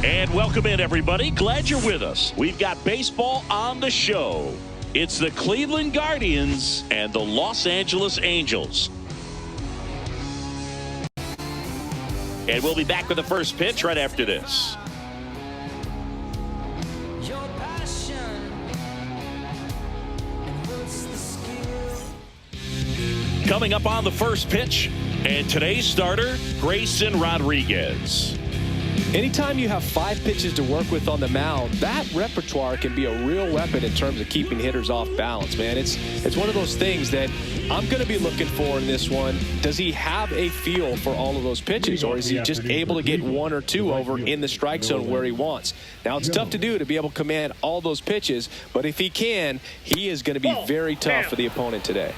And welcome in, everybody. Glad you're with us. We've got baseball on the show. It's the Cleveland Guardians and the Los Angeles Angels. And we'll be back with the first pitch right after this. Coming up on the first pitch, and today's starter, Grayson Rodriguez. Anytime you have 5 pitches to work with on the mound, that repertoire can be a real weapon in terms of keeping hitters off balance, man. It's one of those things that I'm going to be looking for in this one. Does he have a feel for all of those pitches, or is he just able to get 1 or 2 over in the strike zone where he wants? Now, it's tough to do to be able to command all those pitches, but if he can, he is going to be very tough for the opponent today.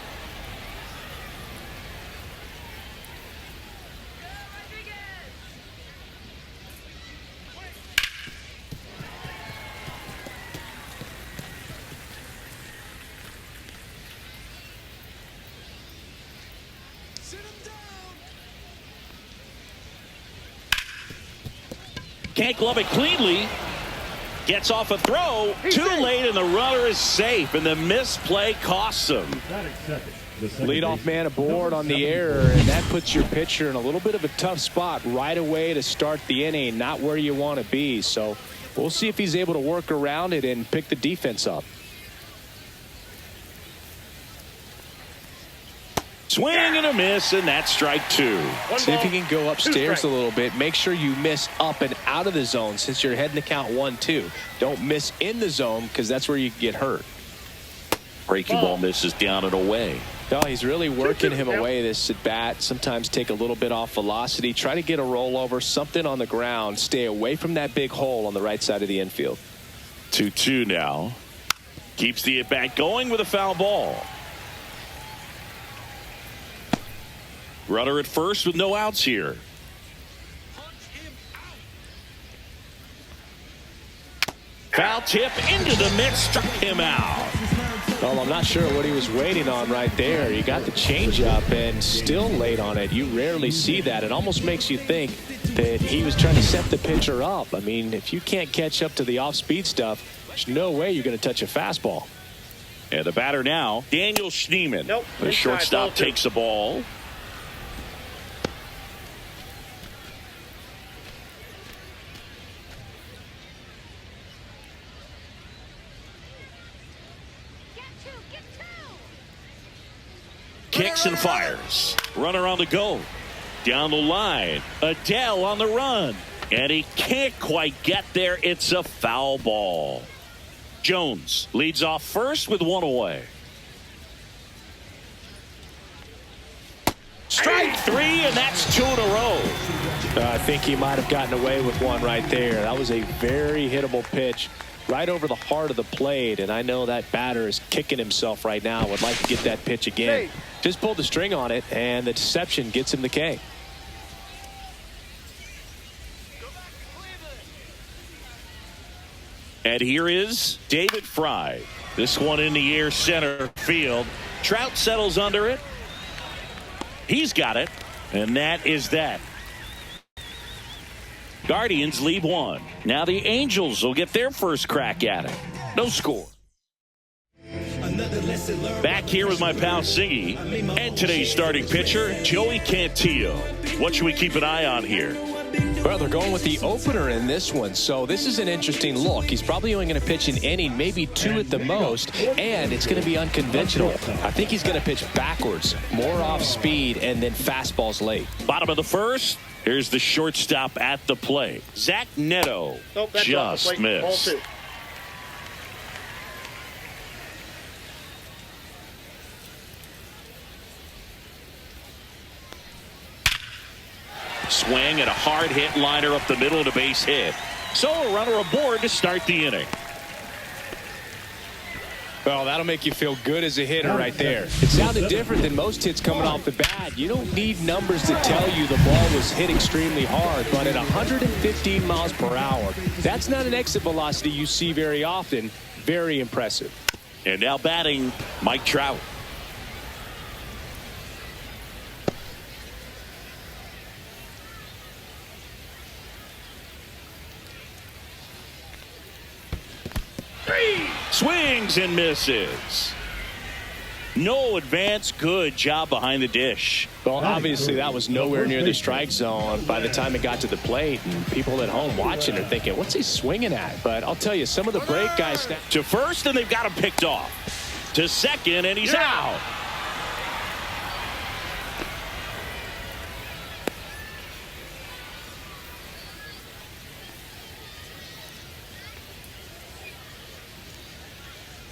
Can't glove it cleanly. Gets off a throw. Too late, and the runner is safe, and the misplay costs him. Leadoff man aboard on the error, and that puts your pitcher in a little bit of a tough spot right away to start the inning, not where you want to be. So we'll see if he's able to work around it and pick the defense up. Swing and a miss, and that's strike 2. See if you can go upstairs a little bit. Make sure you miss up and out of the zone since you're heading to count 1-2. Don't miss in the zone because that's where you get hurt. Breaking ball misses down and away. No, he's really working him away this at bat. Sometimes take a little bit off velocity. Try to get a rollover, something on the ground. Stay away from that big hole on the right side of the infield. 2-2 now. Keeps the at-bat going with a foul ball. Runner at first with no outs here. Foul tip into the mix, struck him out. Well, I'm not sure what he was waiting on right there. He got the changeup and still late on it. You rarely see that. It almost makes you think that he was trying to set the pitcher up. I mean, if you can't catch up to the off-speed stuff, there's no way you're going to touch a fastball. And the batter now, Daniel Schneemann. Nope. The shortstop takes the ball. Kicks and fires. Runner on the go. Down the line. Adele on the run. And he can't quite get there. It's a foul ball. Jones leads off first with 1 away. Strike 3, and that's 2 in a row. I think he might have gotten away with one right there. That was a very hittable pitch right over the heart of the plate, and I know that batter is kicking himself right now. Would like to get that pitch again. Just pulled the string on it, and the deception gets him the K. And here is David Fry. This one in the air center field. Trout settles under it. He's got it, and that is that. Guardians lead 1. Now the Angels will get their first crack at it. No score. Back here with my pal Siggy and today's starting pitcher, Joey Cantillo. What should we keep an eye on here? Well, they're going with the opener in this one, so this is an interesting look. He's probably only going to pitch an inning, maybe 2 at the most, and it's going to be unconventional. I think he's going to pitch backwards, more off speed, and then fastballs late. Bottom of the first. Here's the shortstop at the plate. Zach Neto just missed. Swing and a hard hit liner up the middle of the base hit. So a runner aboard to start the inning. Well, that'll make you feel good as a hitter right there. It sounded different than most hits coming off the bat. You don't need numbers to tell you the ball was hit extremely hard, but at 115 miles per hour, that's not an exit velocity you see very often. Very impressive. And now batting, Mike Trout. Swings and misses. No advance. Good job behind the dish. Well, obviously that was nowhere near the strike zone by the time it got to the plate, and people at home watching are thinking, what's he swinging at? But I'll tell you, some of the break guys to first, and they've got him picked off. To second, and he's out.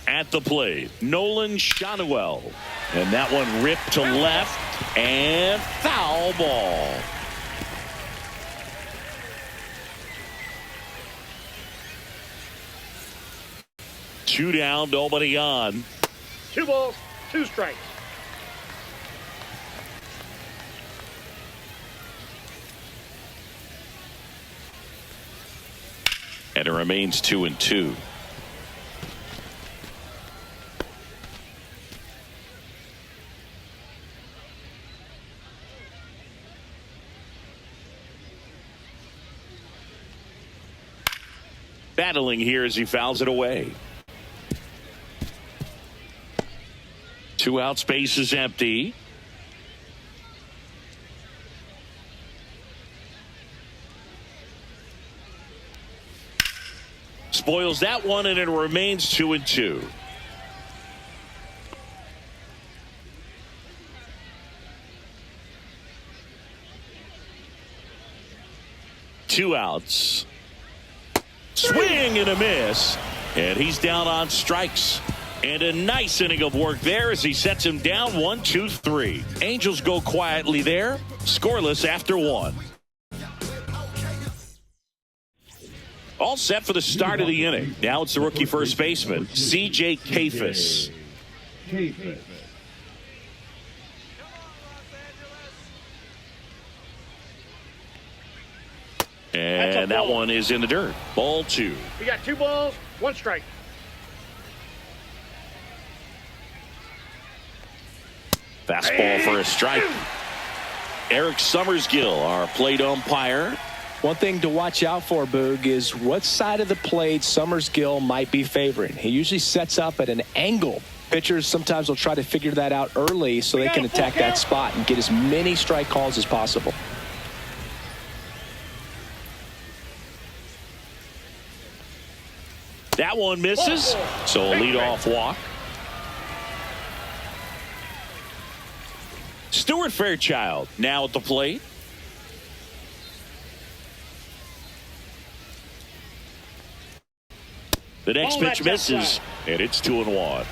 At the plate, Nolan Shanuel. And that one ripped to left and foul ball. Two down, nobody on. 2 balls, 2 strikes. And it remains 2-2. Battling here as he fouls it away. 2 out, space is empty. Spoils that one, and it remains 2-2. Two outs. Swing and a miss, and he's down on strikes. And a nice inning of work there as he sets him down 1-2-3. Angels go quietly there, scoreless after 1. All set for the start of the inning. Now it's the rookie first baseman, C.J. Kafis. And that one is in the dirt. Ball 2. We got 2 balls, 1 strike. Fastball for a strike. Eric Summersgill, our plate umpire. One thing to watch out for, Boog, is what side of the plate Summersgill might be favoring. He usually sets up at an angle. Pitchers sometimes will try to figure that out early so they can attack that spot and get as many strike calls as possible. That one misses, so a leadoff walk. Stuart Fairchild now at the plate. The next pitch misses, and it's 2-1.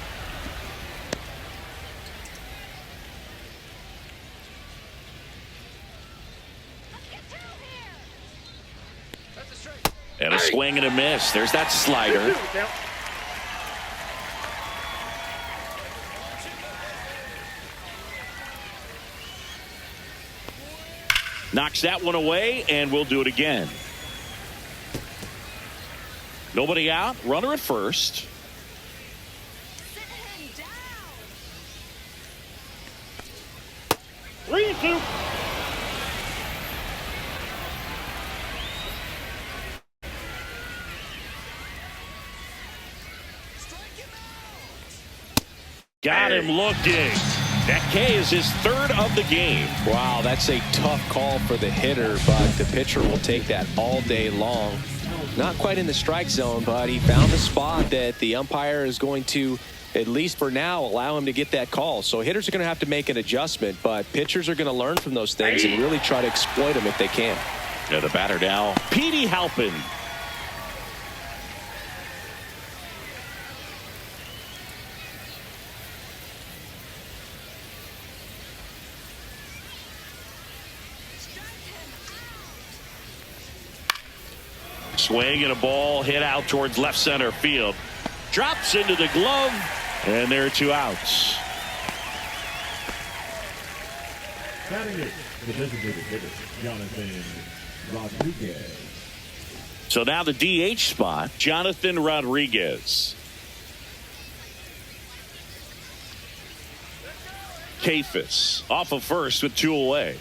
And a swing and a miss. There's that slider. Knocks that one away, and we'll do it again. Nobody out. Runner at first. 3-2. Got him looking. That K is his 3rd of the game. Wow, that's a tough call for the hitter, but the pitcher will take that all day long. Not quite in the strike zone, but he found a spot that the umpire is going to, at least for now, allow him to get that call. So hitters are going to have to make an adjustment, but pitchers are going to learn from those things and really try to exploit them if they can. Yeah, the batter now, Petey Halpin. Swing and a ball hit out towards left center field. Drops into the glove, and there are 2 outs. Batting it, the designated hitter, Jonathan Rodriguez. So now the DH spot, Jonathan Rodriguez. Kafis off of first with 2 away.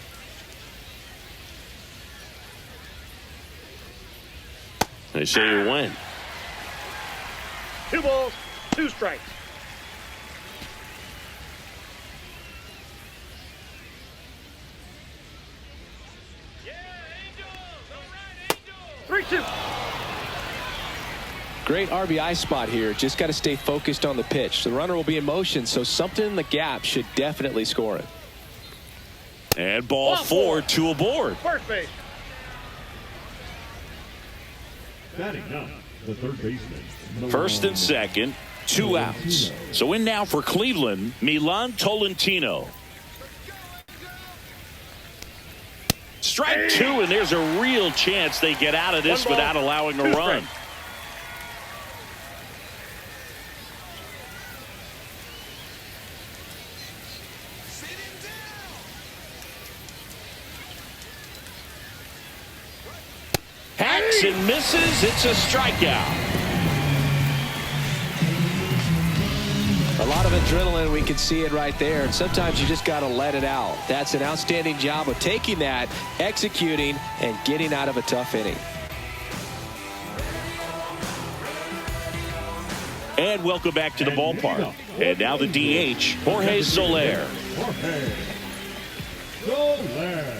They say you win. 2 balls, two strikes. Three, two. Great RBI spot here. Just got to stay focused on the pitch. The runner will be in motion, so something in the gap should definitely score it. And ball four, two aboard. First base. Batting now, the third baseman. First and second, two outs. So in now for Cleveland, Milan Tolentino. Strike two, and there's a real chance they get out of this without allowing a run. Hacks and misses. It's a strikeout. A lot of adrenaline, we can see it right there, and sometimes you just got to let it out. That's an outstanding job of taking that, executing, and getting out of a tough inning. And welcome back to the ballpark. And now the DH, Jorge Soler. Jorge Soler.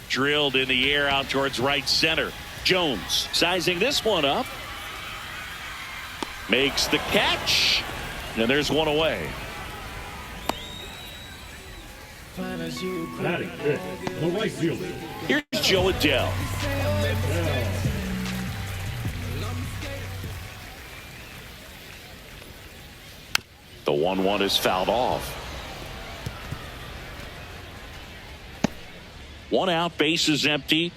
Drilled in the air out towards right center. Jones sizing this one up. Makes the catch. And there's one away. Batting fifth, the right fielder. Here's Joe Adele. The 1-1 is fouled off. One out, bases empty.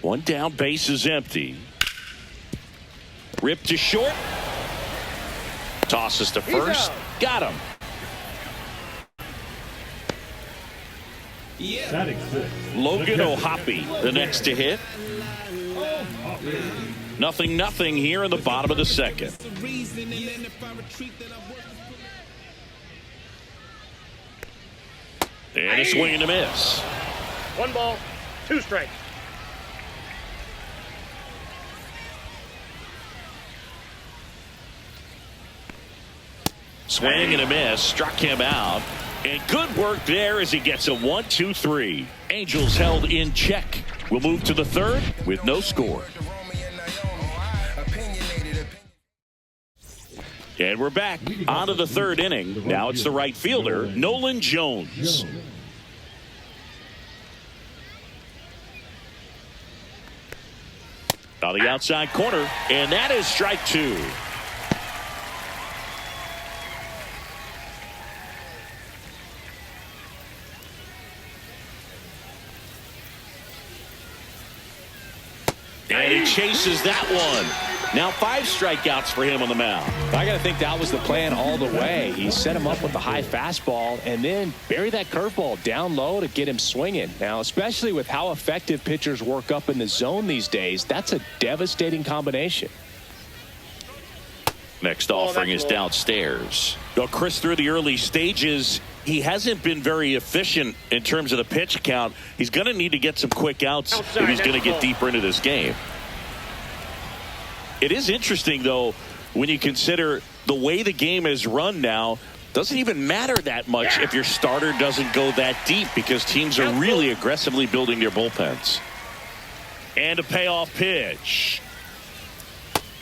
One down, bases empty. Ripped to short. Tosses to first. Got him. Batting sixth, Logan O'Hoppe, the next to hit. 0-0 here in the bottom of the second. And a swing and a miss. One ball, two strikes. Swing and a miss. Struck him out. And good work there as he gets a 1-2-3. Angels held in check. We'll move to the third with no score. And we're back onto the third inning. Now it's the right fielder, Nolan Jones. On the outside corner, and that is strike two. And he chases that one. Now 5 strikeouts for him on the mound. I got to think that was the plan all the way. He set him up with the high fastball and then bury that curveball down low to get him swinging. Now, especially with how effective pitchers work up in the zone these days, that's a devastating combination. Next offering is downstairs. Well, Chris, through the early stages, he hasn't been very efficient in terms of the pitch count. He's going to need to get some quick outs if he's going to get deeper into this game. It is interesting, though, when you consider the way the game is run now. Doesn't even matter that much if your starter doesn't go that deep because teams are really aggressively building their bullpens. And a payoff pitch.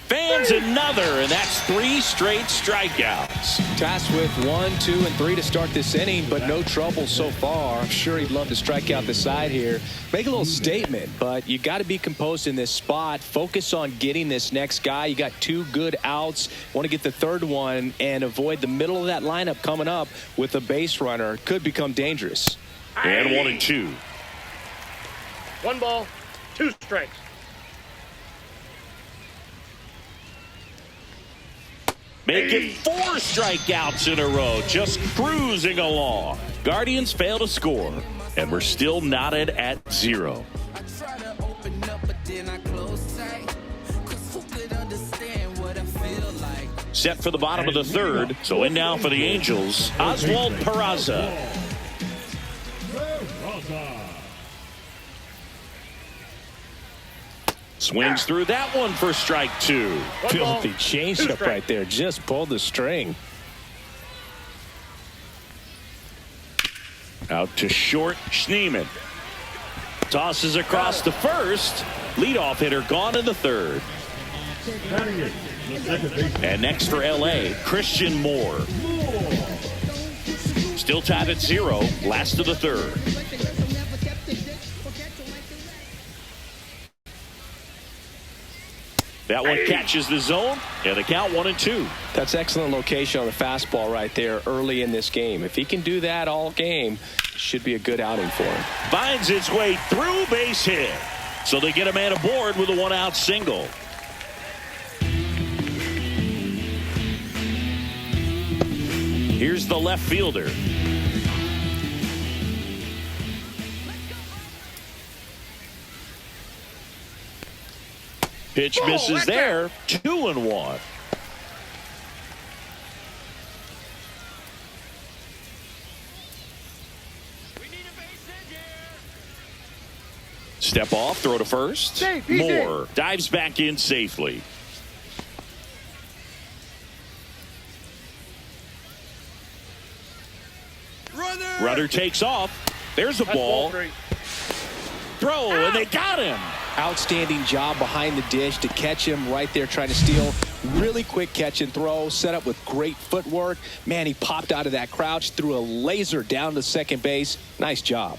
Fans another, and that's 3 straight strikeouts. Tasked with 1, 2, and 3 to start this inning, but no trouble so far. I'm sure he'd love to strike out the side here. Make a little statement, but you got to be composed in this spot. Focus on getting this next guy. You got 2 good outs. Want to get the third one and avoid the middle of that lineup coming up with a base runner. Could become dangerous. And 1-2. One ball, 2 strikes. Making 4 strikeouts in a row, just cruising along. Guardians fail to score, and we're still knotted at 0. set for the bottom of the third. So in now for the Angels, Oswald Peraza. Swings through that one for strike two. Filthy changeup right there. Just pulled the string. Out to short, Schneemann. Tosses across to first. Leadoff hitter gone in the third. And next for LA, Christian Moore. Still tied at 0, last of the third. That one catches the zone, and the count 1-2. That's excellent location on the fastball right there early in this game. If he can do that all game, should be a good outing for him. Finds its way through, base hit. So they get a man aboard with a one-out single. Here's the left fielder. Pitch misses there. 2-1. Step off, throw to first. Moore dives back in safely. Runner takes off. There's a ball. Throw, and they got him. Outstanding job behind the dish to catch him right there trying to steal. Really quick catch and throw, set up with great footwork. Man, he popped out of that crouch, threw a laser down to second base. Nice job.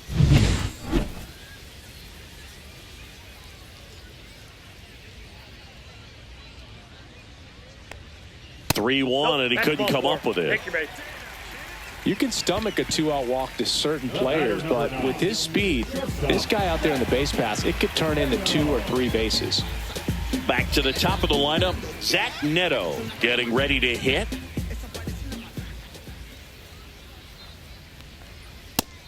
(3-1), and he couldn't come up with it. You can stomach a 2-out walk to certain players, but with his speed, this guy out there in the base pass, it could turn into 2 or 3 bases. Back to the top of the lineup, Zach Neto getting ready to hit.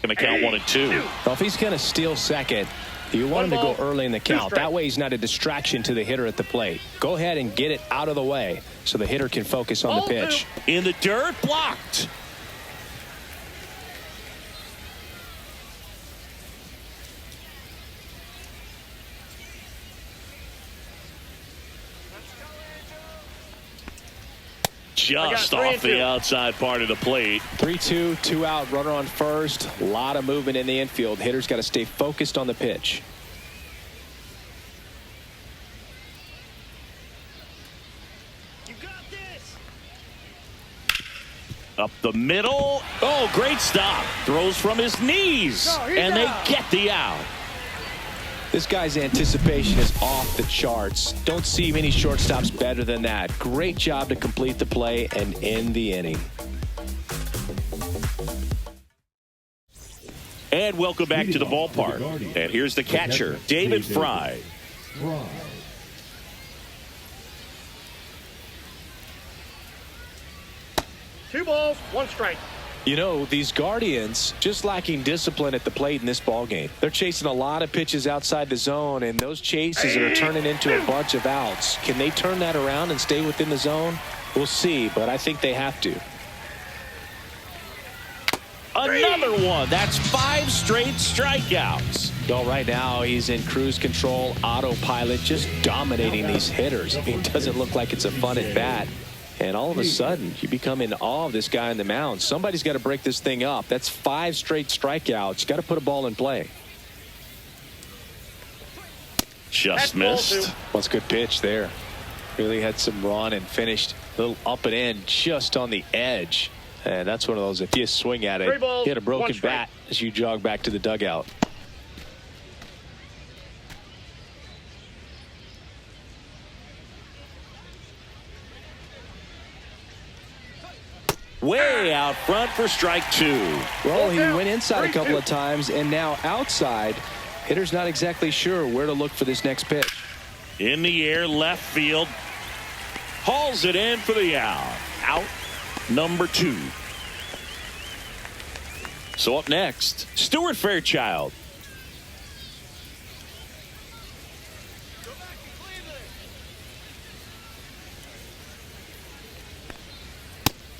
Going to count 1-2. Well, if he's going to steal second, you want him to go early in the count. That way he's not a distraction to the hitter at the plate. Go ahead and get it out of the way so the hitter can focus on the pitch. In the dirt, blocked. Just off the outside part of the plate. 3-2, 2 out, runner on first. A lot of movement in the infield. Hitter's got to stay focused on the pitch. You got this. Up the middle. Oh, great stop. Throws from his knees. And they get the out. This guy's anticipation is off the charts. Don't see many shortstops better than that. Great job to complete the play and end the inning. And welcome back to the ballpark. And here's the catcher, David Fry. 2 balls, 1 strike. You know, these Guardians just lacking discipline at the plate in this ballgame. They're chasing a lot of pitches outside the zone, and those chases are turning into a bunch of outs. Can they turn that around and stay within the zone? We'll see, but I think they have to. Another one. That's 5 straight strikeouts. Well, right now he's in cruise control, autopilot, just dominating these hitters. I mean, it doesn't look like it's a fun at bat. And all of a sudden, you become in awe of this guy on the mound. Somebody's got to break this thing up. That's 5 straight strikeouts. Got to put a ball in play. Just missed. Well, it's a good pitch there. Really had some run and finished a little up and in just on the edge. And that's one of those, if you swing at it, you hit a broken bat as you jog back to the dugout. Way out front for strike 2. Well, he went inside a couple of times, and now outside. Hitter's not exactly sure where to look for this next pitch. In the air, left field. Hauls it in for the out. Out number 2. So up next, Stuart Fairchild.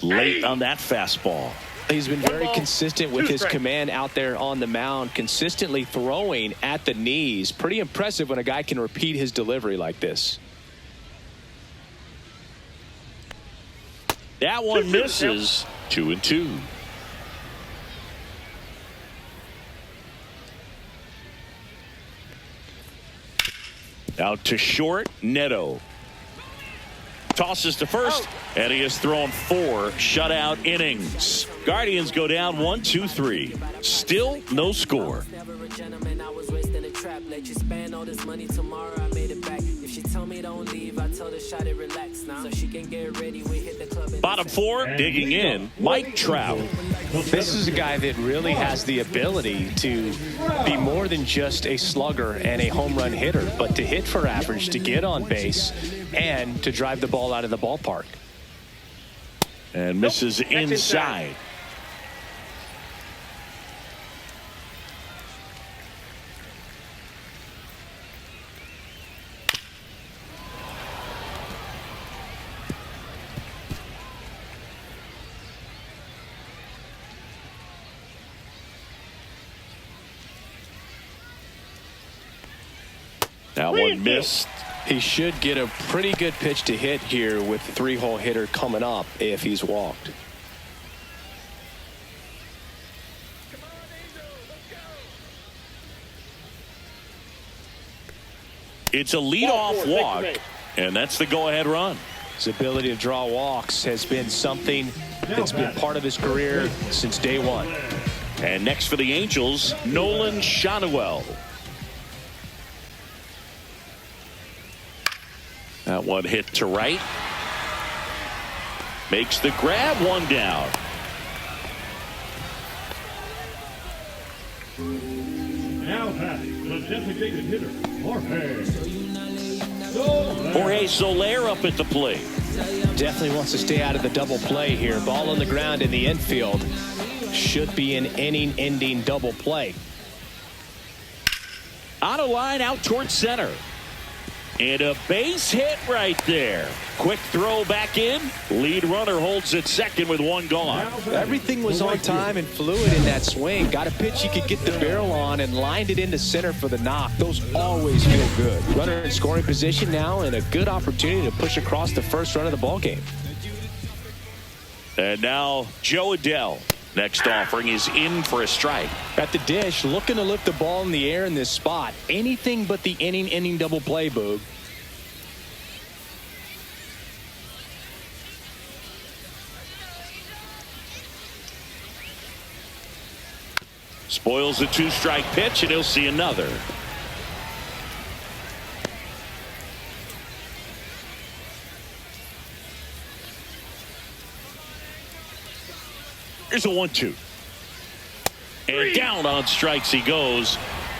late on that fastball. He's been very ball, consistent with 2 his strikes. command out there on the mound, consistently throwing at the knees. Pretty impressive when a guy can repeat his delivery like this. That one misses. 2-2. Out to short, Neto. Tosses to first, and he has thrown 4 shutout innings. Guardians go down 1-2-3. Still no score. Bottom 4, digging in, Mike Trout. This is a guy that really has the ability to be more than just a slugger and a home run hitter, but to hit for average, to get on base, and to drive the ball out of the ballpark. And misses That's inside. That one missed. He should get a pretty good pitch to hit here with the 3-hole hitter coming up if he's walked. It's a leadoff walk, and that's the go-ahead run. His ability to draw walks has been something that's been part of his career since day one. And next for the Angels, Nolan Shanuel. That one hit to right. Makes the grab, 1 down. Now batting, the designated hitter, Jorge Soler up at the plate. Definitely wants to stay out of the double play here. Ball on the ground in the infield. Should be an inning-ending double play. On a line out towards center. And a base hit right there. Quick throw back in. Lead runner holds at second with 1 gone. Everything was on time and fluid in that swing. Got a pitch he could get the barrel on and lined it into center for the knock. Those always feel good. Runner in scoring position now and a good opportunity to push across the first run of the ball game. And now Joe Adell. Next offering is in for a strike. At the dish, looking to lift the ball in the air in this spot. Anything but the inning double play, Boog. Spoils the 2-strike pitch, and he'll see another. Here's a 1-2. And down on strikes he goes.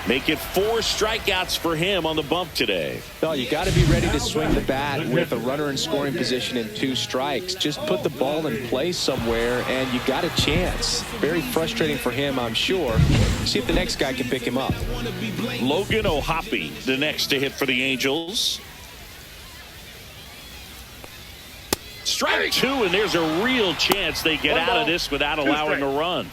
Make it 4 strikeouts for him on the bump today. No, you got to be ready to swing the bat with a runner in scoring position and 2 strikes. Just put the ball in play somewhere and you got a chance. Very frustrating for him, I'm sure. See if the next guy can pick him up. Logan O'Hoppe, the next to hit for the Angels. Strike 2, and there's a real chance they get out of this without allowing a run.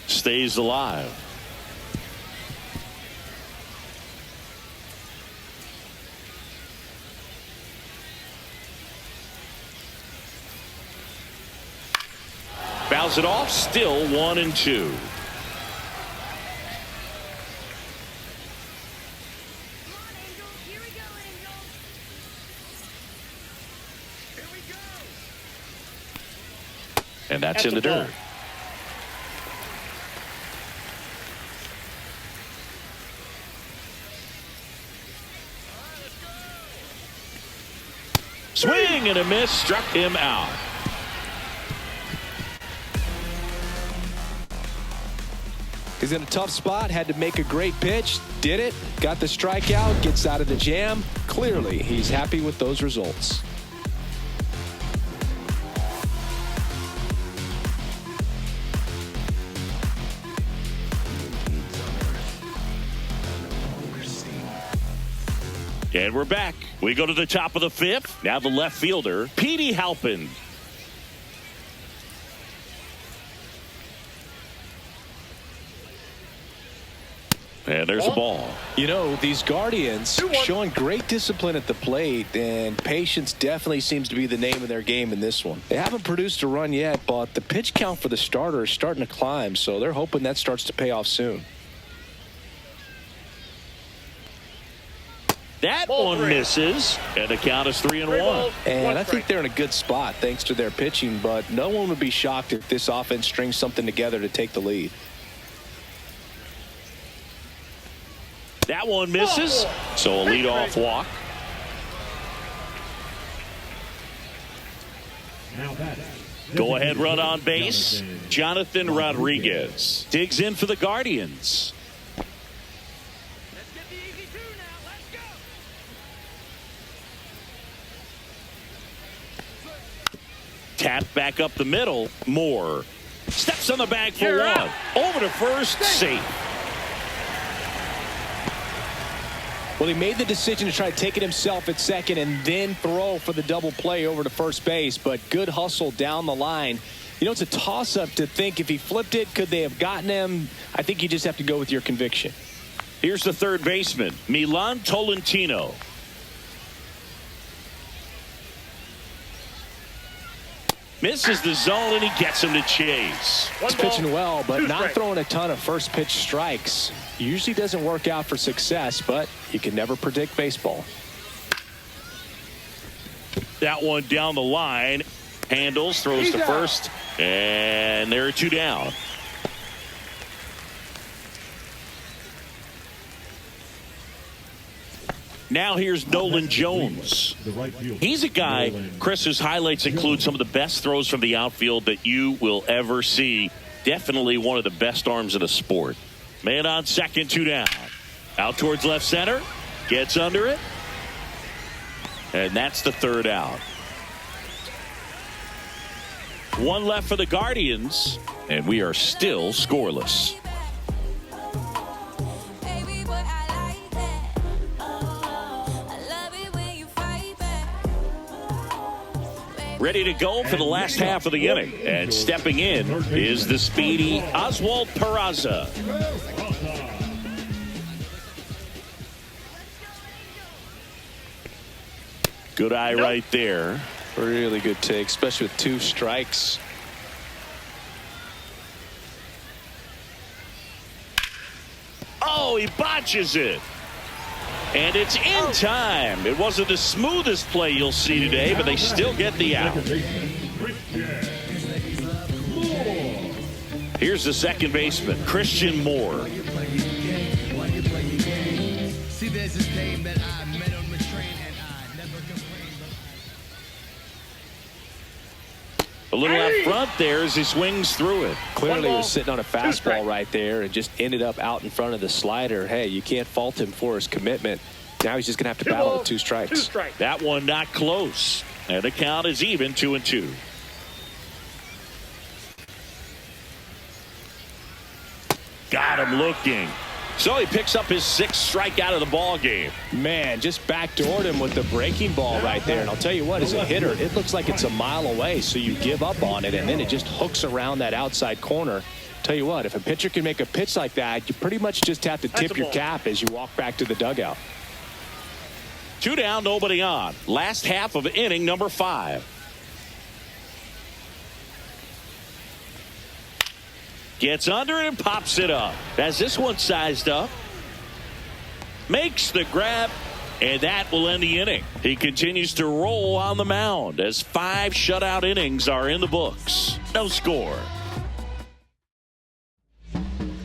Stays alive. Fouls it off, still 1-2. And that's in the dirt. Swing and a miss, struck him out. He's in a tough spot, had to make a great pitch, did it, got the strikeout, gets out of the jam. Clearly, he's happy with those results. And we're back. We go to the top of the fifth. Now the left fielder, Petey Halpin. And there's a ball. You know, these Guardians showing great discipline at the plate, and patience definitely seems to be the name of their game in this one. They haven't produced a run yet, but the pitch count for the starter is starting to climb, so they're hoping that starts to pay off soon. That one misses, and the count is 3-1. And I think they're in a good spot thanks to their pitching, but no one would be shocked if this offense strings something together to take the lead. That one misses, so a leadoff walk. Go ahead run on base. Jonathan Rodriguez digs in for the Guardians. Tap back up the middle. Moore steps on the bag for one. Over to first, safe. Well, he made the decision to try to take it himself at second and then throw for the double play over to first base, but good hustle down the line. You know, it's a toss-up to think if he flipped it, could they have gotten him? I think you just have to go with your conviction. Here's the third baseman, Milan Tolentino. Misses the zone, and he gets him to chase. He's pitching well, but not throwing a ton of first pitch strikes. Usually doesn't work out for success, but you can never predict baseball. That one down the line. Handles, throws to first, and there are two down. Now here's Nolan Jones. He's a guy, Chris's highlights include some of the best throws from the outfield that you will ever see. Definitely one of the best arms in the sport. Man on second, two down. Out towards left center. Gets under it. And that's the third out. One left for the Guardians, and we are still scoreless. Ready to go for the last half of the inning. And stepping in is the speedy Oswald Peraza. Good eye right there. Really good take, especially with two strikes. Oh, he botches it. And it's in time. It wasn't the smoothest play you'll see today, but they still get the out. Here's the second baseman, Christian Moore. A little out front there as he swings through it. Clearly he was sitting on a fastball right there and just ended up out in front of the slider. Hey, you can't fault him for his commitment. Now he's just going to have to battle with two strikes. That one not close. And the count is even, 2-2. Got him looking. So he picks up his sixth strikeout of the ball game. Man, just backdoored him with the breaking ball right there. And I'll tell you what, as a hitter, it looks like it's a mile away. So you give up on it, and then it just hooks around that outside corner. Tell you what, if a pitcher can make a pitch like that, you pretty much just have to tip your cap as you walk back to the dugout. Two down, nobody on. Last half of inning number 5. Gets under it and pops it up. As this one sized up. Makes the grab. And that will end the inning. He continues to roll on the mound as 5 shutout innings are in the books. No score.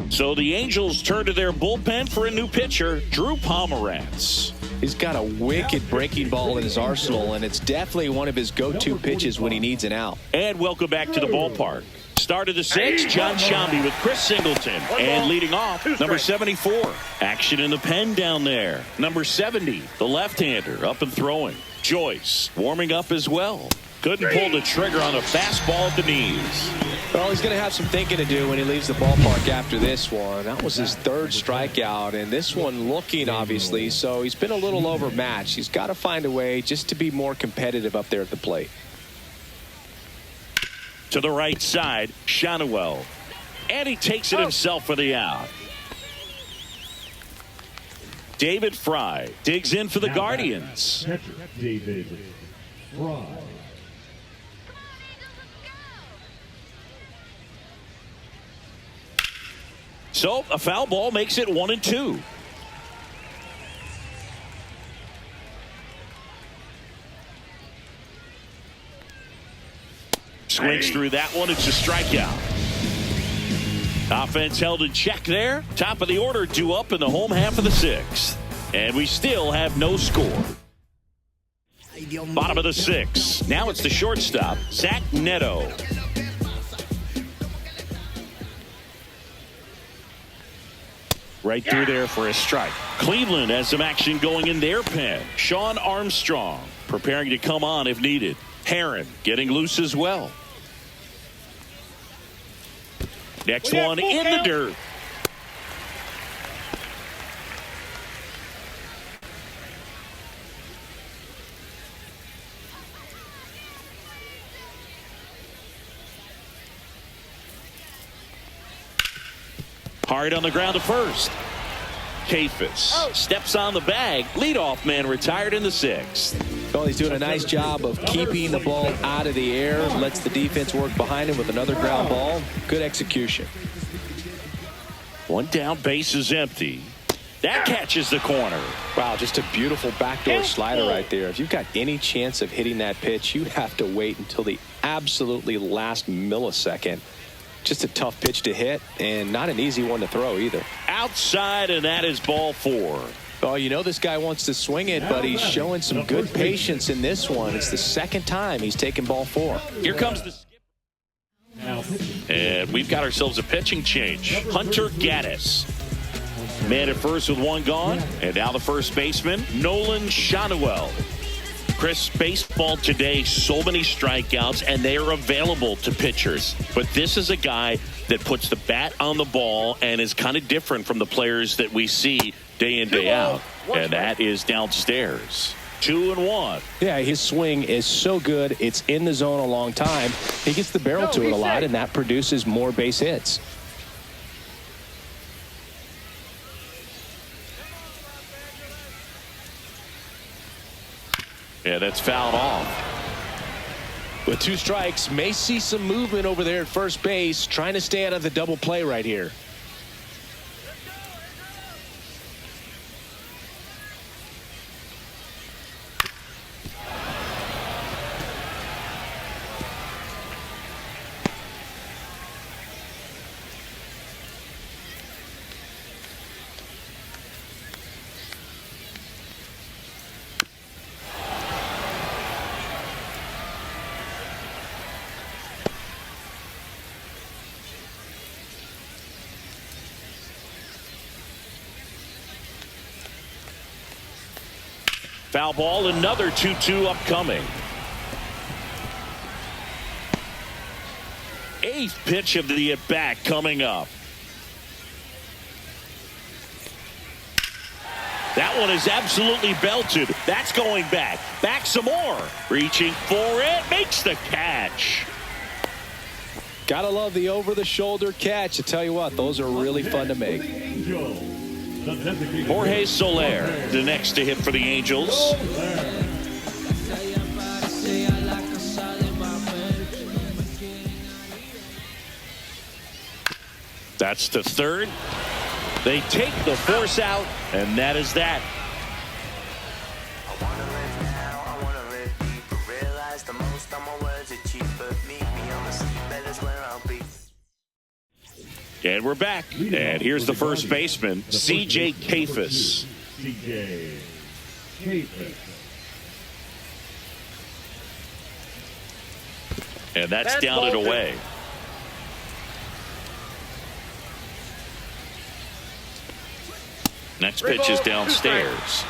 So the Angels turn to their bullpen for a new pitcher, Drew Pomeranz. He's got a wicked breaking ball in his arsenal, and it's definitely one of his go-to pitches when he needs an out. And welcome back to the ballpark. Start of the 6th, John Shambi with Chris Singleton. And leading off, number 74. Action in the pen down there. Number 70, the left-hander, up and throwing. Joyce warming up as well. Couldn't pull the trigger on a fastball at the knees. Well, he's going to have some thinking to do when he leaves the ballpark after this one. That was his third strikeout, and this one looking, obviously, so he's been a little overmatched. He's got to find a way just to be more competitive up there at the plate. To the right side, Shonwell. And he takes it himself for the out. David Fry digs in for the Guardians. Catcher, David Fry. So a foul ball makes it 1-2. Swings through that one. It's a strikeout. Offense held in check there. Top of the order due up in the home half of the sixth. And we still have no score. Bottom of the sixth. Now it's the shortstop, Zach Neto. Right through there for a strike. Cleveland has some action going in their pen. Sean Armstrong preparing to come on if needed. Herron getting loose as well. Next one in the dirt. Hard on the ground to first. Kafis steps on the bag. Leadoff man retired in the sixth. Well, he's doing a nice job of keeping the ball out of the air. Lets the defense work behind him with another ground ball. Good execution. One down, base is empty. That catches the corner. Wow, just a beautiful backdoor slider right there. If you've got any chance of hitting that pitch, you have to wait until the absolutely last millisecond. Just a tough pitch to hit, and not an easy one to throw either. Outside, and that is ball 4. Oh, you know this guy wants to swing it, but he's showing some good patience in this one. It's the second time he's taken ball 4. Here comes the skip. And we've got ourselves a pitching change. Hunter Gaddis. Man at first with one gone, and now the first baseman, Nolan Shonwell. Chris, baseball today, so many strikeouts, and they are available to pitchers. But this is a guy that puts the bat on the ball and is kind of different from the players that we see day in, day out. And that is downstairs. 2-1. Yeah, his swing is so good. It's in the zone a long time. He gets the barrel to it a lot, and that produces more base hits. Yeah, that's fouled off. With 2 strikes, may see some movement over there at first base, trying to stay out of the double play right here. Foul ball, another 2-2 upcoming. 8th pitch of the at-bat coming up. That one is absolutely belted. That's going back. Back some more. Reaching for it. Makes the catch. Gotta love the over-the-shoulder catch. I tell you what, those are really fun to make. Jorge Soler, the next to hit for the Angels. That's to third. They take the force out, and that is that. And we're back. And here's the first baseman, C.J. Kafis. C.J. Kafis. And that's down and away. Next pitch is downstairs.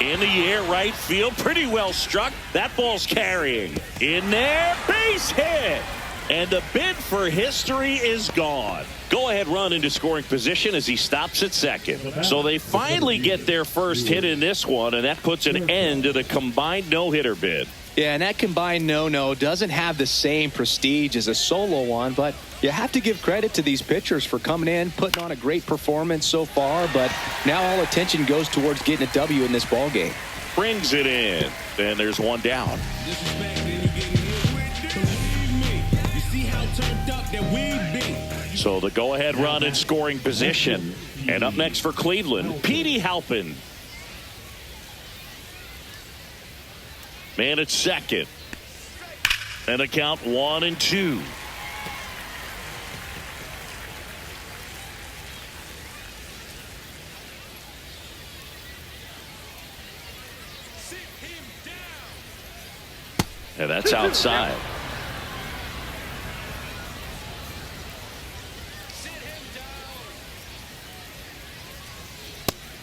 In the air, right field, pretty well struck. That ball's carrying. In there, base hit. And the bid for history is gone. Go-ahead run into scoring position as he stops at second. So they finally get their first hit in this one, and that puts an end to the combined no-hitter bid. Yeah, and that combined no-no doesn't have the same prestige as a solo one, but you have to give credit to these pitchers for coming in, putting on a great performance so far, but now all attention goes towards getting a W in this ball game. Brings it in, and there's one down. So the go-ahead run in scoring position. And up next for Cleveland, Petey Halpin. Man at second. And a count 1-2. And that's outside.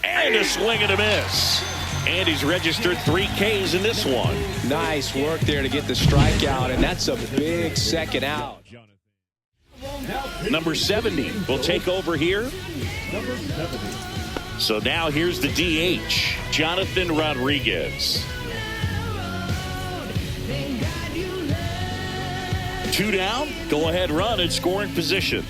And a swing and a miss. And he's registered 3 Ks in this one. Nice work there to get the strikeout, and that's a big second out. Number 70 will take over here. So now here's the DH, Jonathan Rodriguez. 2 down, go ahead run in scoring position.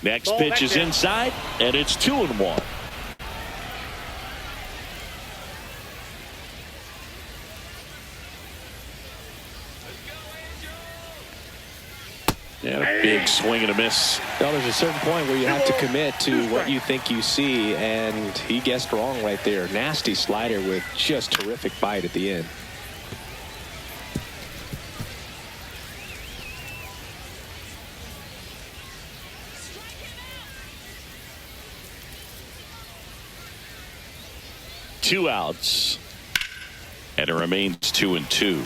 Next pitch is inside, and it's 2-1. And a big swing and a miss. Well, there's a certain point where you have to commit to what you think you see, and he guessed wrong right there. Nasty slider with just terrific bite at the end. Two outs, and it remains 2-2.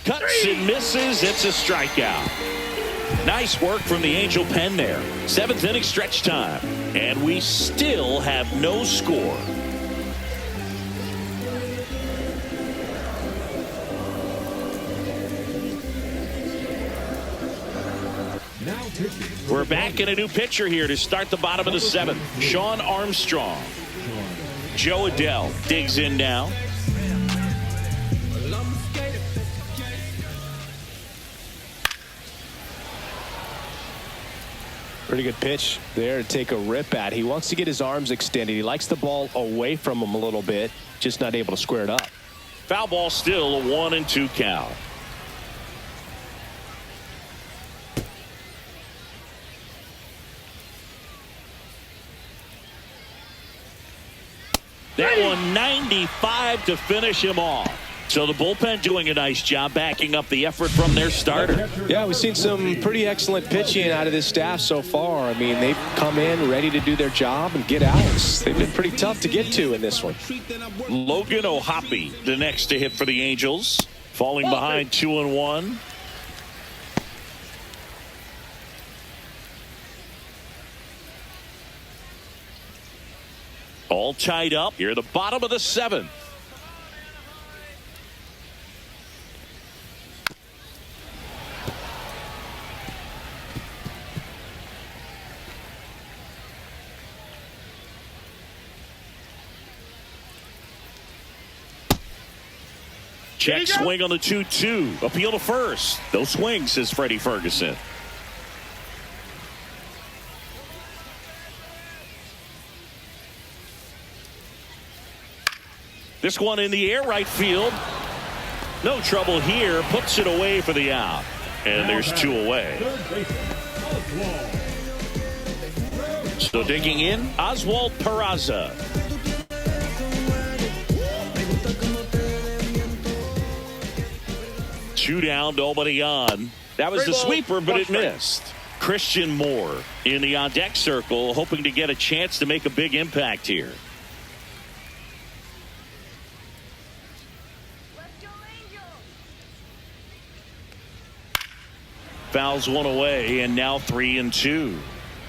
Cuts and misses. It's a strikeout. Nice work from the Angel pen there. 7th inning stretch time, and we still have no score. We're back in a new pitcher here to start the bottom of the 7th. Sean Armstrong. Joe Adell digs in now. Pretty good pitch there to take a rip at. He wants to get his arms extended. He likes the ball away from him a little bit, just not able to square it up. Foul ball, still a 1-2 count. That one 95 to finish him off. So the bullpen doing a nice job backing up the effort from their starter. Yeah, we've seen some pretty excellent pitching out of this staff so far. I mean, they've come in ready to do their job and get outs. They've been pretty tough to get to in this one. Logan O'Hoppe, the next to hit for the Angels, falling behind 2-1. All tied up here at the bottom of the 7th. Check swing on the 2-2. Appeal to first. No swing, says Freddie Ferguson. This one in the air, right field. No trouble here. Puts it away for the out. And there's 2 away. So digging in, Oswald Peraza. Two down, nobody on. That was the sweeper, but it missed. Christian Moore in the on-deck circle, hoping to get a chance to make a big impact here. fouls one away, and now 3-2.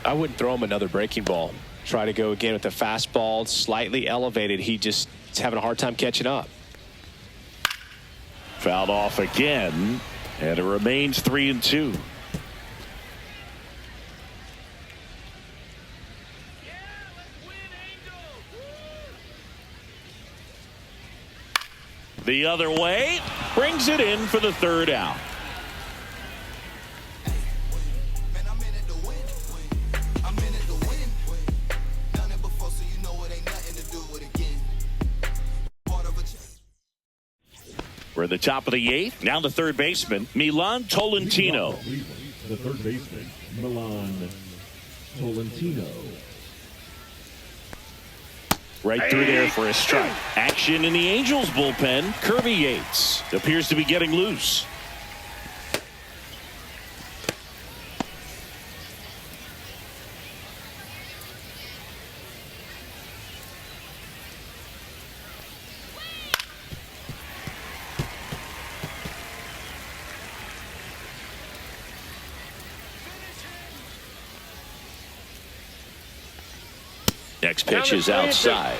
I wouldn't throw him another breaking ball. Try to go again with the fastball slightly elevated. He just is having a hard time catching up. Fouled off again, and it remains 3-2. The other way, brings it in for the third out. We're at the top of the eighth. Now the third baseman, Milan Tolentino. The third baseman, Milan Tolentino. Right through there for a strike. Action in the Angels bullpen. Kirby Yates appears to be getting loose. Next pitch is outside.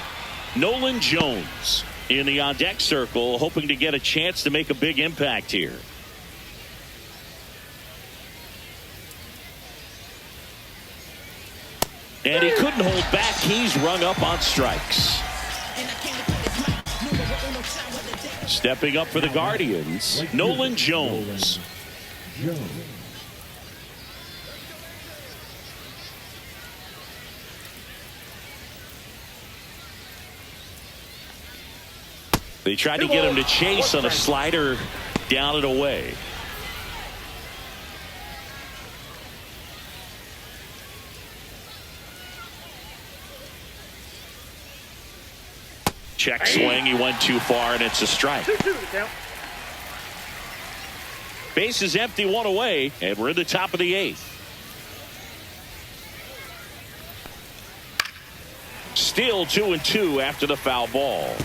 Nolan Jones in the on-deck circle, hoping to get a chance to make a big impact here. And he couldn't hold back. He's rung up on strikes. Stepping up for the Guardians, Nolan Jones. They tried to get him to chase on a slider down and away. Check swing. He went too far, and it's a strike. Base is empty, one away, and we're in the top of the eighth. Still 2-2 after the foul ball.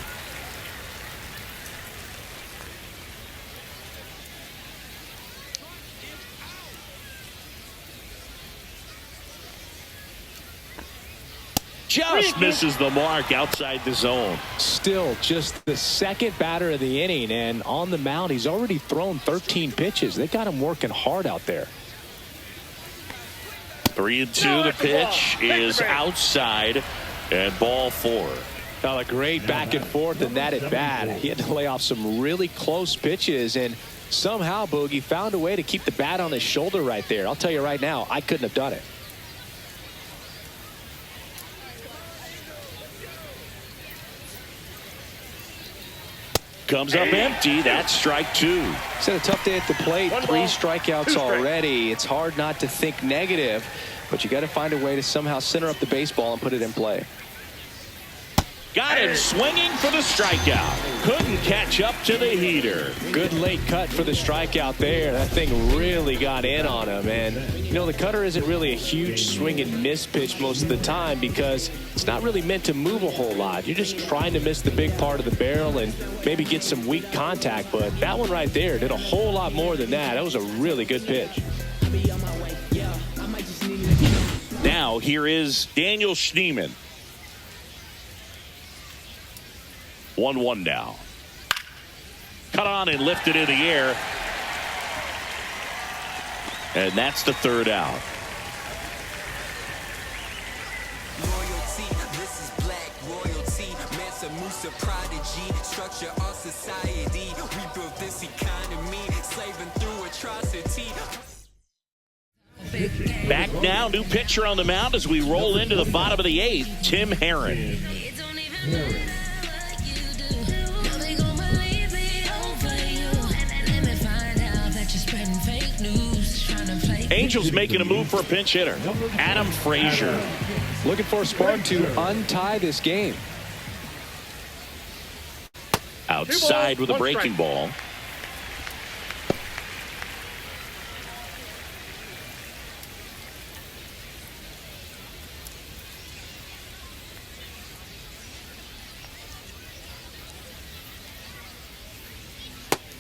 Just misses the mark outside the zone. Still just the second batter of the inning, and on the mound he's already thrown 13 pitches. They got him working hard out there. 3-2. The pitch is outside, and ball four. A great back and forth in that at bat. He had to lay off some really close pitches, and somehow Boogie found a way to keep the bat on his shoulder right there. I'll tell you right now, I couldn't have done it. Comes up empty. That's strike two. He's had a tough day at the plate. 3 strikeouts already. It's hard not to think negative, but you got to find a way to somehow center up the baseball and put it in play. Got him swinging for the strikeout. Couldn't catch up to the heater. Good late cut for the strikeout there. That thing really got in on him. And, you know, the cutter isn't really a huge swing and miss pitch most of the time because it's not really meant to move a whole lot. You're just trying to miss the big part of the barrel and maybe get some weak contact. But that one right there did a whole lot more than that. That was a really good pitch. Now here is Daniel Schneemann. 1-1 now. Cut on and lifted in the air. And that's the third out. Loyalty, this is black royalty. Mansa Musa prodigy. Structure our society. We built this economy. Slaving through atrocity. Back now, new pitcher on the mound as we roll into the bottom of the eighth, Tim Herron. Angels making a move for a pinch hitter, Adam Frazier. Looking for a spark to untie this game. Outside with a breaking ball.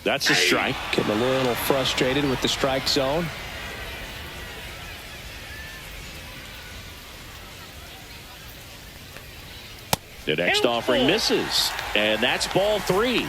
That's a strike. Getting a little frustrated with the strike zone. The next offering misses, and that's ball 3.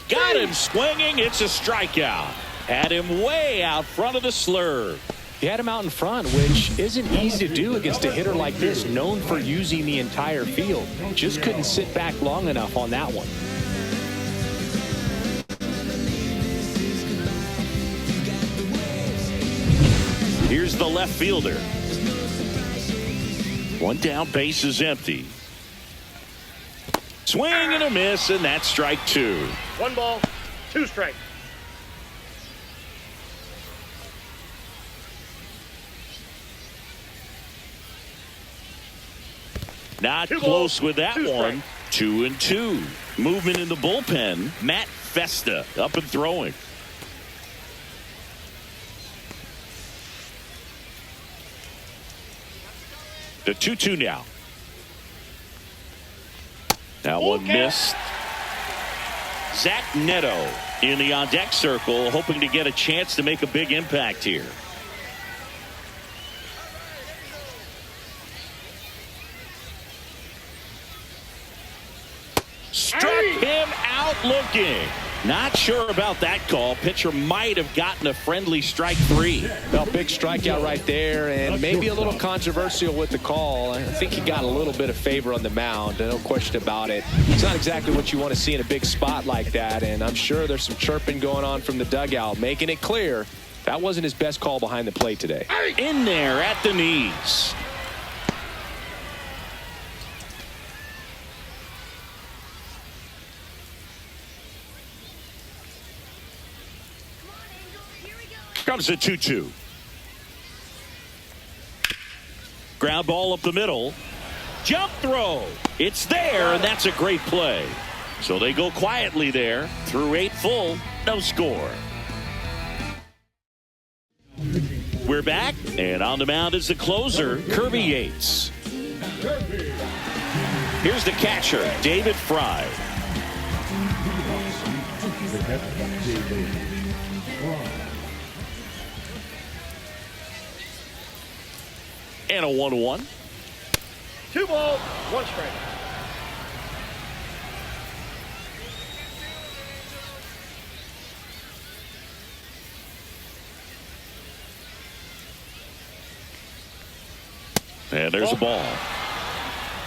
Got him swinging. It's a strikeout. Had him way out front of the slurve. He had him out in front, which isn't easy to do against a hitter like this, known for using the entire field. Just couldn't sit back long enough on that one. Here's the left fielder. One down, base is empty. Swing and a miss, and that's strike 2. 1 ball, 2 strikes. Not Two close balls, with that 2 one. strikes. 2-2. Movement in the bullpen. Matt Festa up and throwing. The 2-2 now. That one missed. Zach Neto in the on-deck circle, hoping to get a chance to make a big impact here. Struck him out looking. Not sure about that call. Pitcher might have gotten a friendly strike 3. Well, big strikeout right there, and maybe a little controversial with the call. I think he got a little bit of favor on the mound, no question about it. It's not exactly what you want to see in a big spot like that, and I'm sure there's some chirping going on from the dugout, making it clear that wasn't his best call behind the plate today. In there at the knees. Comes the 2-2. Ground ball up the middle. Jump throw. It's there, and that's a great play. So they go quietly there. Through 8 full, no score. We're back, and on the mound is the closer, Kirby Yates. Here's the catcher, David Fry. And a 1-1. 2 balls, 1 strike. And there's a ball.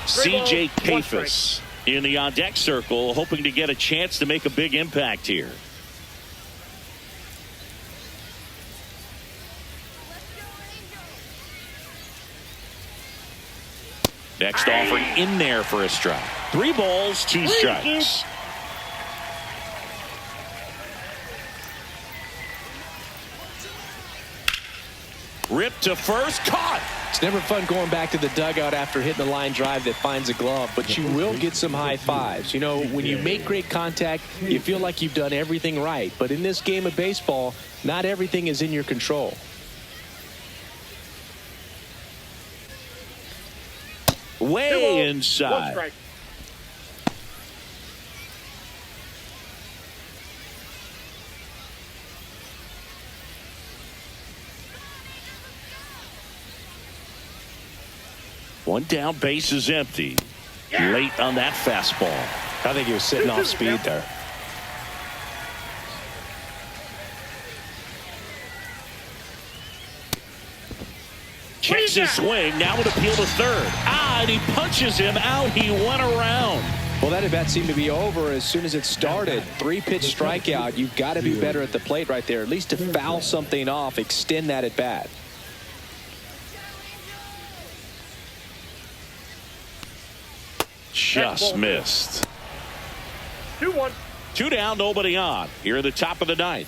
C.J. 1 Kafis in the on-deck circle, hoping to get a chance to make a big impact here. Next offering in there for a strike. 3 balls, 2 strikes. Ripped to first, caught. It's never fun going back to the dugout after hitting a line drive that finds a glove, but you will get some high fives. You know, when you make great contact, you feel like you've done everything right. But in this game of baseball, not everything is in your control. Way 1 inside. strike. One down, base is empty. Late on that fastball. I think he was sitting off speed there. Checks his swing. Now would appeal to third. And he punches him out. He went around. Well, that at bat seemed to be over as soon as it started. 3-pitch strikeout. You've got to be better at the plate right there. At least to foul something off, extend that at bat. Just missed. 2-1. 2 down, nobody on. Here at the top of the 9th.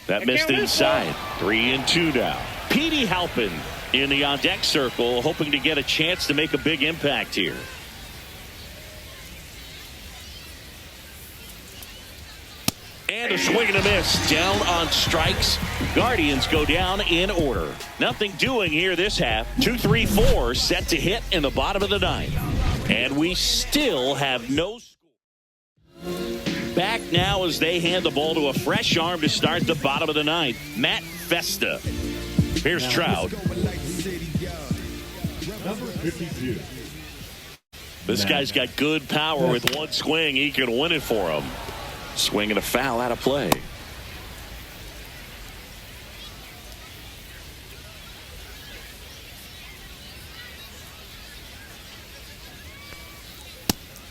That missed inside. 3-2 now. Petey Halpin in the on-deck circle, hoping to get a chance to make a big impact here. And a swing and a miss. Down on strikes. Guardians go down in order. Nothing doing here this half. 2-3-4 set to hit in the bottom of the ninth. And we still have no score. Back now as they hand the ball to a fresh arm to start the bottom of the ninth. Matt Festa. Here's Trout. Number 52. This guy's got good power. With one swing, he can win it for him. Swing and a foul out of play.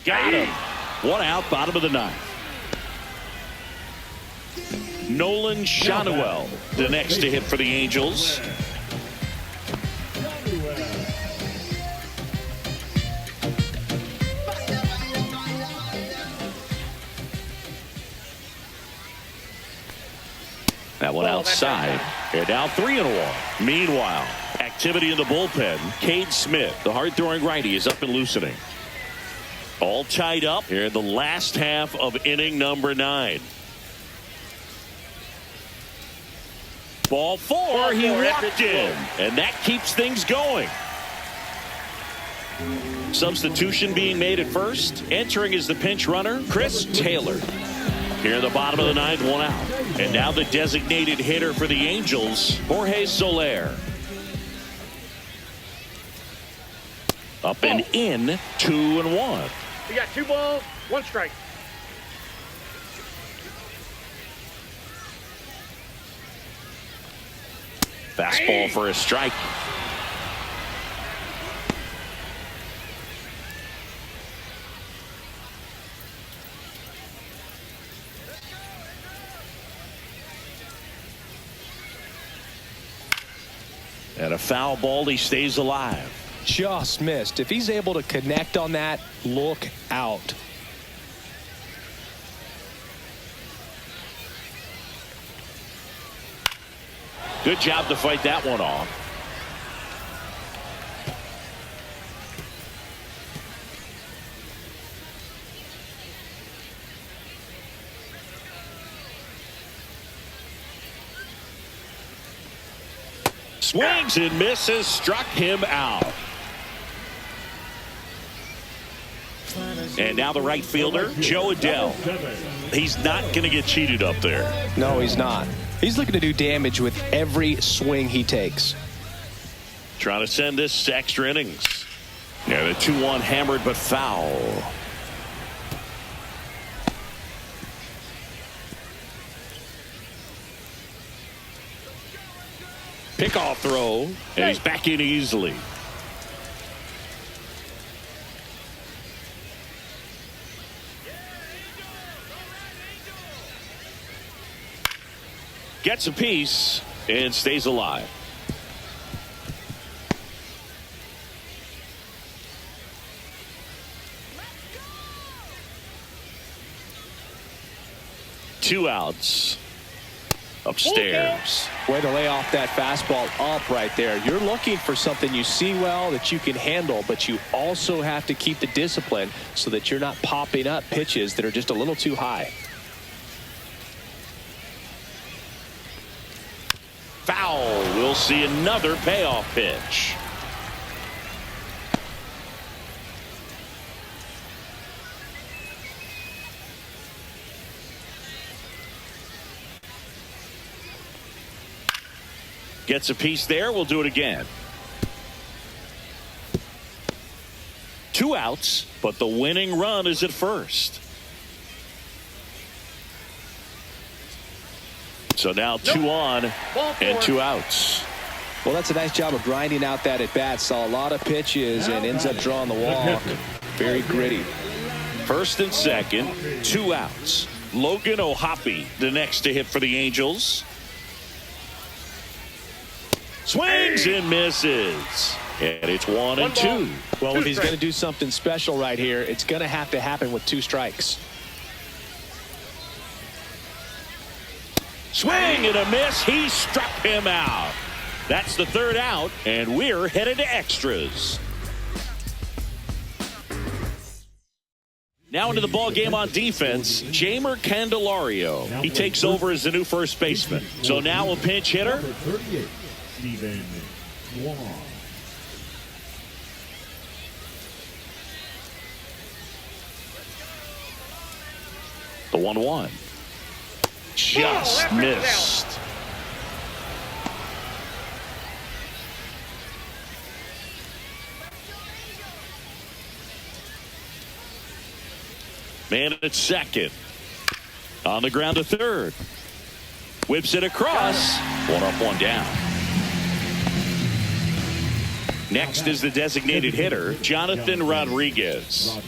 Got him. One out, bottom of the ninth. Nolan Shanuel, the next to hit for the Angels. That one outside. And now 3-1. Meanwhile, activity in the bullpen. Cade Smith, the hard-throwing righty, is up and loosening. All tied up here in the last half of inning number 9. Ball 4, he walked in, and that keeps things going. Substitution being made at first. Entering is the pinch runner, Chris Taylor. Here in the bottom of the ninth, one out. And now the designated hitter for the Angels, Jorge Soler. Up and in, 2-1. You got 2 balls, 1 strike. Fastball for a strike. And a foul ball, he stays alive. Just missed. If he's able to connect on that, look out. Good job to fight that one off. Swings and misses, struck him out. And now the right fielder, Joe Adell. He's not going to get cheated up there. No, he's not. He's looking to do damage with every swing he takes. Trying to send this to extra innings. Yeah, the 2-1 hammered but foul. Pickoff throw, and he's back in easily. Gets a piece and stays alive. Two outs. Upstairs. Way to lay off that fastball up right there. You're looking for something you see well that you can handle, but you also have to keep the discipline so that you're not popping up pitches that are just a little too high. Foul. We'll see another payoff pitch. Gets a piece there. We'll do it again. Two outs, but the winning run is at first. So now 2 on and 2 outs. Well, that's a nice job of grinding out that at bat. Saw a lot of pitches and ends up drawing the walk. Very gritty. First and second, 2 outs. Logan O'Hoppe, the next to hit for the Angels. Swings and misses. And it's 1 and 2. Well, if he's going to do something special right here, it's going to have to happen with 2 strikes. Swing and a miss. He struck him out. That's the third out, and we're headed to extras. Now into the ball game on defense, Jamer Candelario. He takes over as the new first baseman. So now a pinch hitter. Number 38, Steven Swan. The 1-1. Just missed. Man at second. On the ground to third. Whips it across. One up, one down. Next is the designated hitter, Jonathan Rodriguez.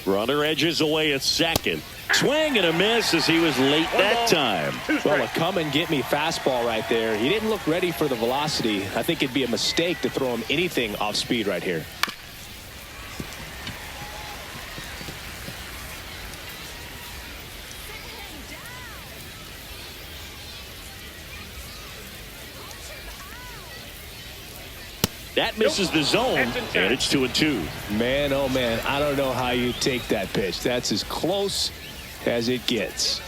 Runner edges away at second. Swing and a miss as he was late that time. Well, a come and get me fastball right there. He didn't look ready for the velocity. I think it'd be a mistake to throw him anything off speed right here. That misses the zone, and it's 2-2. Man, oh man, I don't know how you take that pitch. That's as close as it gets.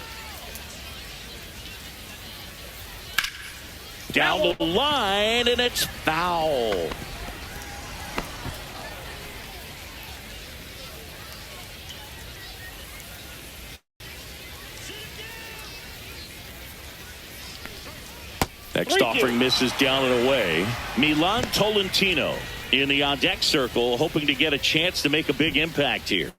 Down the line, and it's foul. Next offering misses down and away. Milan Tolentino in the on-deck circle, hoping to get a chance to make a big impact here.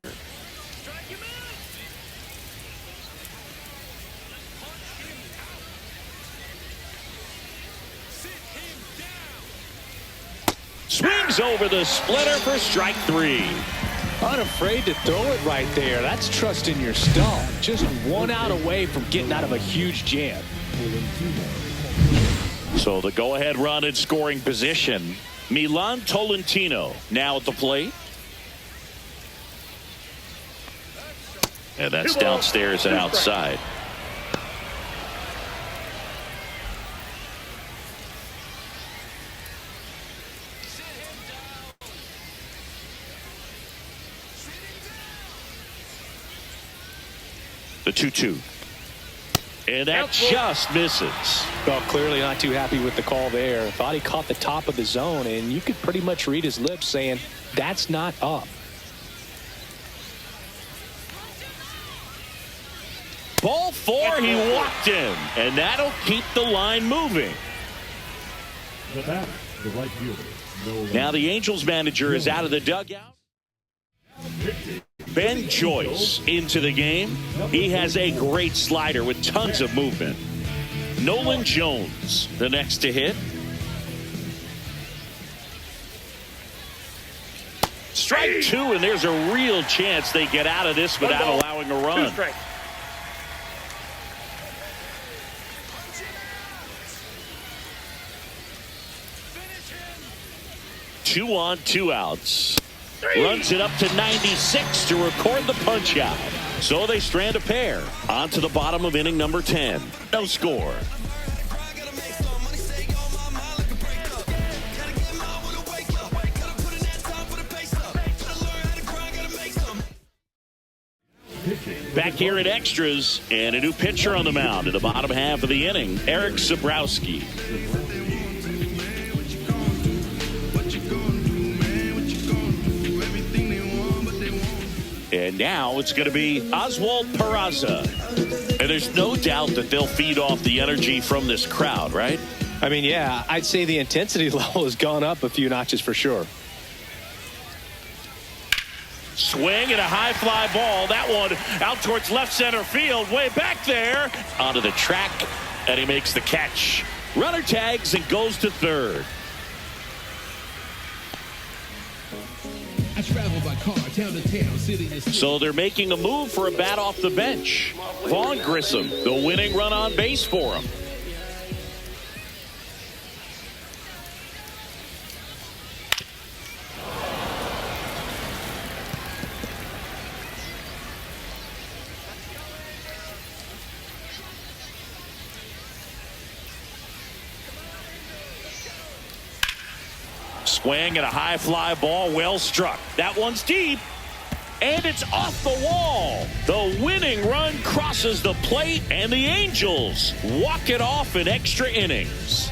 Swings over the splitter for strike three. Unafraid to throw it right there. That's trusting your stuff. Just one out away from getting out of a huge jam. So the go-ahead run in scoring position. Milan Tolentino now at the plate. And that's downstairs and outside. The 2-2. And that just misses. Well, clearly not too happy with the call there. Thought he caught the top of the zone, and you could pretty much read his lips saying, that's not up. Ball four, he walked in, and that'll keep the line moving. The batter, the right fielder. Now the Angels manager is out of the dugout. Ben Joyce into the game. He has a great slider with tons of movement. Nolan Jones, the next to hit. Strike two, and there's a real chance they get out of this without allowing a run. 2 on, 2 outs. Runs it up to 96 to record the punch out. So they strand a pair. On to the bottom of inning number 10. No score. Back here at extras, and a new pitcher on the mound in the bottom half of the inning, Eric Zabrowski. And now it's going to be Oswald Peraza. And there's no doubt that they'll feed off the energy from this crowd, right? I mean, yeah, I'd say the intensity level has gone up a few notches for sure. Swing and a high fly ball. That one out towards left center field. Way back there. Onto the track. And he makes the catch. Runner tags and goes to third. I travel by car, town to town, city to city. So they're making a move for a bat off the bench. Vaughn Grissom, the winning run on base for him. Swing and a high fly ball, well struck. That one's deep. And it's off the wall. The winning run crosses the plate, and the Angels walk it off in extra innings.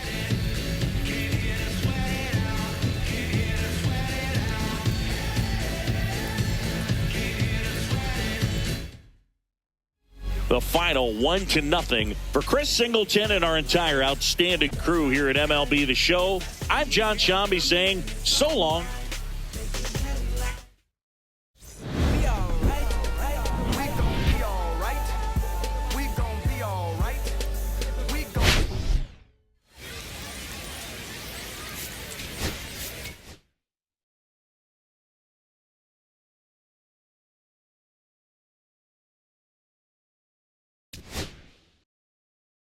The final 1-0 for Chris Singleton and our entire outstanding crew here at MLB The Show. I'm John Shambi saying so long